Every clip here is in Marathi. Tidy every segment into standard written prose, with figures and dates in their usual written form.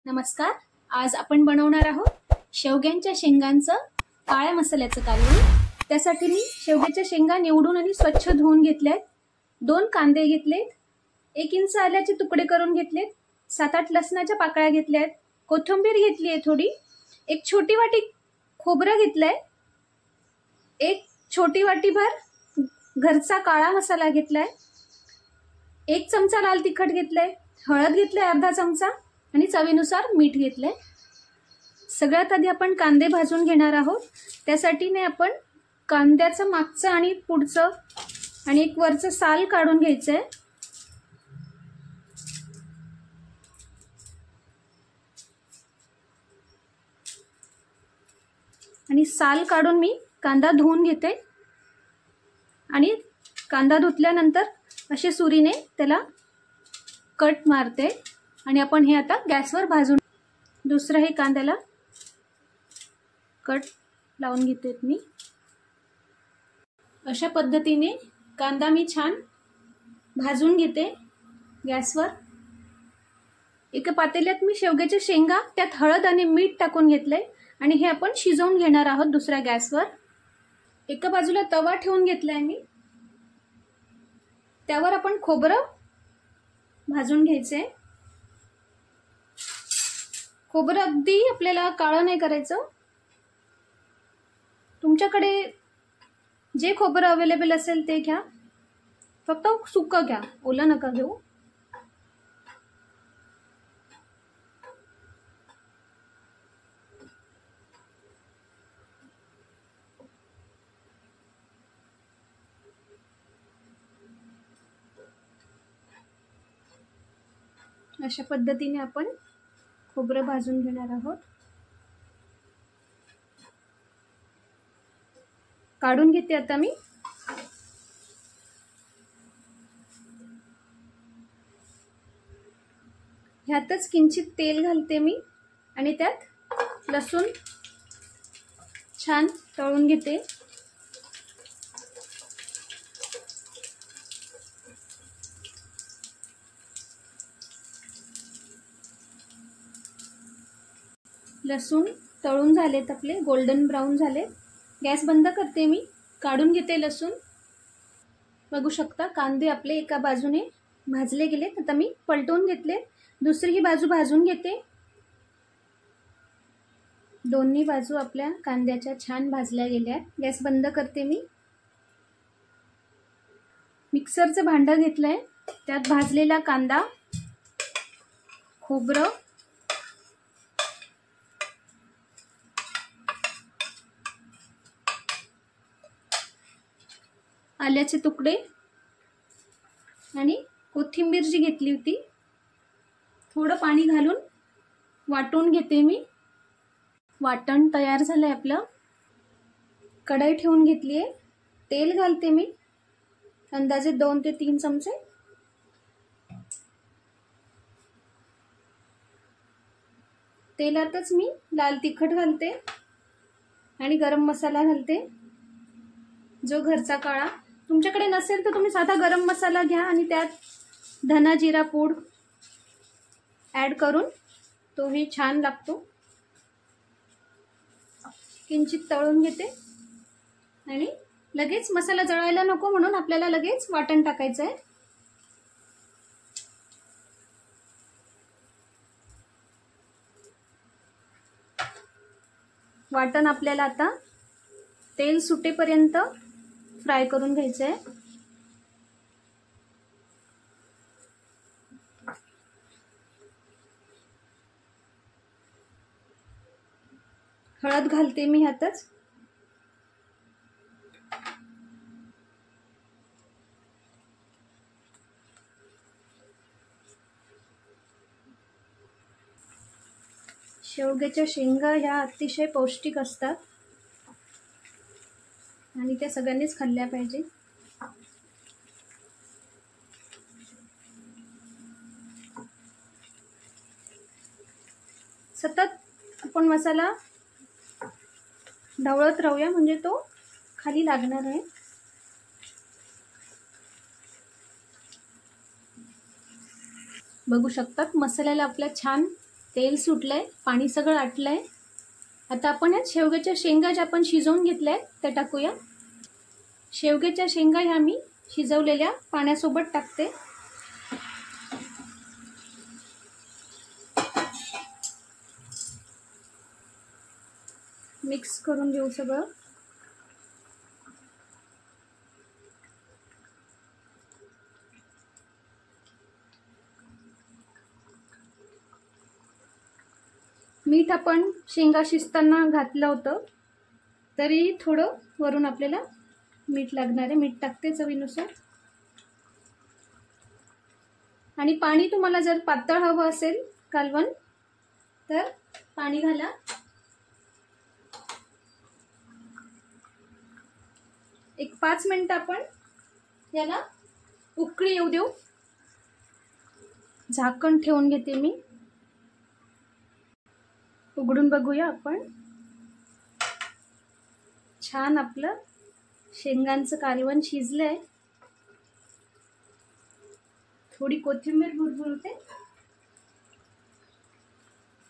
नमस्कार. आज आपण बनवणार आहोत शेवग्यांच्या शेंगांचं काळ्या मसाल्याचं कालवण. त्यासाठी मी शेवग्याच्या शेंगा निवडून आणि स्वच्छ धुवून घेतल्यात. 2 कांदे घेतलेत, 1 इंच आल्याचे तुकडे करून घेतलेत, 7-8 लसणाच्या पाकळ्या घेतल्यात, कोथिंबीर घेतली आहे थोडी, 1 छोटी वाटी खोबरं घेतलंय, 1 छोटी वाटीभर घरचा काळा मसाला घेतलाय, 1 चमचा लाल तिखट घेतलंय, हळद घेतलंय अर्धा चमचा आणि चवीनुसार मीठ घेतलंय. सगळ्यात आधी आपण कांदे भाजून घेणार आहोत. त्यासाठी आपण कांद्याचं मागचं आणि पुढचं आणि एक वरचं साल काढून घ्यायचंय. आणि साल काढून मी कांदा धुवून घेते आणि कांदा धुतल्यानंतर अशा सुरीने त्याला कट मारते आणि आपण हे आता गॅसवर भाजून दुसऱ्याही कांद्याला कट लावून घेते. मी अशा पद्धतीने कांदा मी छान भाजून घेते गॅसवर. एका पातेल्यात मी शेवग्याच्या शेंगा त्यात हळद आणि मीठ टाकून घेतले आणि हे आपण शिजवून घेणार आहोत दुसऱ्या गॅसवर. एका बाजूला तवा ठेवून घेतलाय मी, त्यावर आपण खोबरं भाजून घ्यायचे. खोबरं अगदी आपल्याला काळं नाही करायचं. तुमच्याकडे जे खोबरं अवेलेबल असेल ते घ्या, फक्त सुकं घ्या, ओलं नका घेऊ. अशा पद्धतीने आपण खोबरं भाजून घेणार आहोत. काढून घेते आता मी. ह्यातच किंचित तेल घालते मी आणि त्यात लसूण छान तळून घेते. लसूण तळून झालेत आपले, गोल्डन ब्राऊन झाले. गॅस बंद करते मी, काढून घेते लसूण. बघू शकता कांदे आपले एका बाजूने भाजले गेले. आता मी पलटवून घेतले, दुसरी ही बाजू भाजून घेते. दोन्ही बाजू आपल्या कांद्याच्या छान भाजल्या गेल्या. गॅस बंद करते मी. मिक्सरचं भांडं घेतलंय, त्यात भाजलेला कांदा, खोबरं, आल्याचे तुकडे आणि कोथिंबीर जी घेतली होती, थोडं पाणी घालून वाटून घेते मी. वाटण तयार झालंय आपलं. कढई ठेवून घेतली आहे. तेल घालते मी, अंदाजे 2 ते 3 चमचे. तेलातच मी लाल तिखट घालते आणि गरम मसाला घालते, जो घरचा काळा. तुमच्याकडे नसेल तर तुम्ही साधा गरम मसाला घ्या आणि त्यात धना जिरा पूड ॲड करून तोही छान लागतो. किंचित तळून घेते आणि लगेच मसाला जळायला नको म्हणून आपल्याला लगेच वाटण टाकायचं आहे. वाटण आपल्याला आता तेल सुटेपर्यंत फ्राय करून घ्यायचं आहे. हळद घालते मी ह्यातच. शेवग्याच्या शेंगा ह्या अतिशय पौष्टिक असतात आणि त्या सगळ्यांनीच खाल्ल्या पाहिजे. सतत आपण मसाला ढवळत राहूया, म्हणजे तो खाली लागणार आहे. बघू शकतात मसाल्याला आपल्या छान तेल सुटलंय, पाणी सगळं आटलंय. आता आपण यात शेवग्याच्या शेंगा ज्या आपण शिजवून घेतल्या आहेत त्या टाकूया. शेवग्याच्या शेंगा ह्या मी शिजवलेल्या पाण्यासोबत टाकते. मिक्स करून घेऊ सगळं. मीठ आपण शेंगा शिजताना घातलं होतं, तरी थोडं वरून आपल्याला मीठ लागणार आहे. मीठ टाकते चवीनुसार. आणि पाणी तुम्हाला जर पातळ हवं असेल कालवण तर पाणी घाला. एक 5 मिनिट आपण याला उकळी येऊ देऊ. झाकण ठेवून घेते मी. उघडून बघूया आपण. छान आपलं शेंगांचं कालवण शिजलंय. थोडी कोथिंबीर भुरभुरते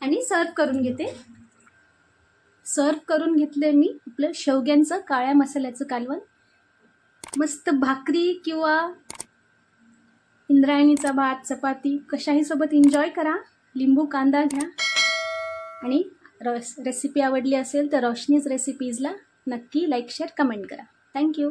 आणि सर्व करून घेते. सर्व करून घेतले मी आपलं शेवग्यांचं काळ्या मसाल्याचं कालवण. मस्त भाकरी किंवा इंद्रायणीचा भात, चपाती कशाही सोबत एन्जॉय करा. लिंबू कांदा घ्या. आणि रेसिपी आवडली असेल तर रोशनीज रेसिपीजला नक्की लाईक, शेअर, कमेंट करा. थँक्यू.